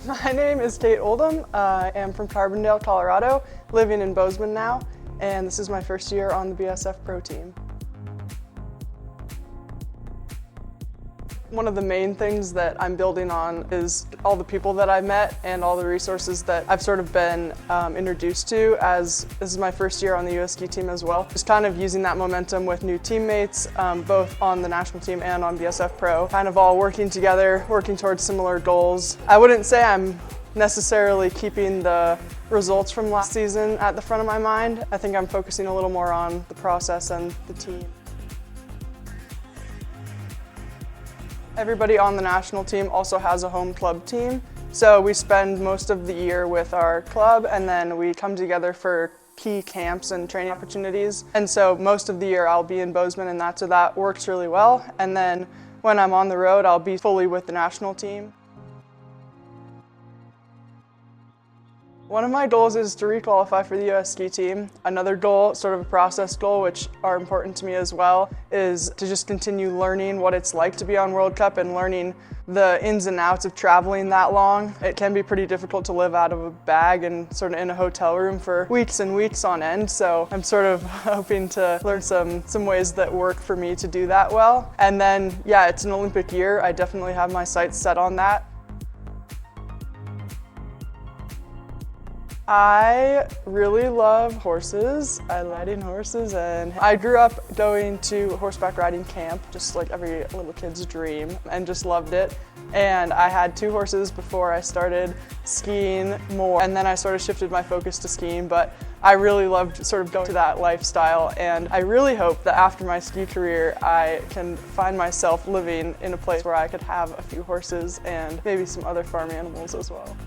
My name is Kate Oldham. I am from Carbondale, Colorado, living in Bozeman now, and this is my first year on the BSF Pro team. One of the main things that I'm building on is all the people that I've met and all the resources that I've sort of been introduced to, as this is my first year on the US ski team as well. Just kind of using that momentum with new teammates, both on the national team and on BSF Pro, kind of all working together, working towards similar goals. I wouldn't say I'm necessarily keeping the results from last season at the front of my mind. I think I'm focusing a little more on the process and the team. Everybody on the national team also has a home club team, so we spend most of the year with our club and then we come together for key camps and training opportunities. And so most of the year I'll be in Bozeman, and that works really well. And then when I'm on the road, I'll be fully with the national team. One of my goals is to requalify for the US ski team. Another goal, sort of a process goal, which are important to me as well, is to just continue learning what it's like to be on World Cup and learning the ins and outs of traveling that long. It can be pretty difficult to live out of a bag and sort of in a hotel room for weeks and weeks on end, so I'm sort of hoping to learn some ways that work for me to do that well. And then, yeah, it's an Olympic year. I definitely have my sights set on that. I really love horses. I like riding horses, and I grew up going to horseback riding camp, just like every little kid's dream, and just loved it. And I had 2 horses before I started skiing more, and then I sort of shifted my focus to skiing, but I really loved sort of going to that lifestyle, and I really hope that after my ski career I can find myself living in a place where I could have a few horses and maybe some other farm animals as well.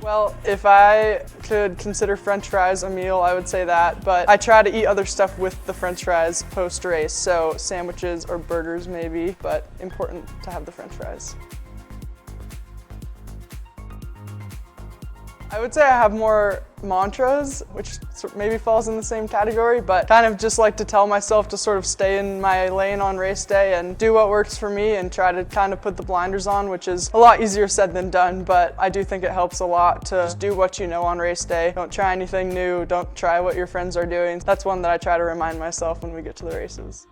Well, if I could consider French fries a meal, I would say that, but I try to eat other stuff with the French fries post-race, so sandwiches or burgers maybe, but important to have the French fries. I would say I have more mantras, which maybe falls in the same category, but kind of just like to tell myself to sort of stay in my lane on race day and do what works for me and try to kind of put the blinders on, which is a lot easier said than done, but I do think it helps a lot to just do what you know on race day. Don't try anything new, don't try what your friends are doing. That's one that I try to remind myself when we get to the races.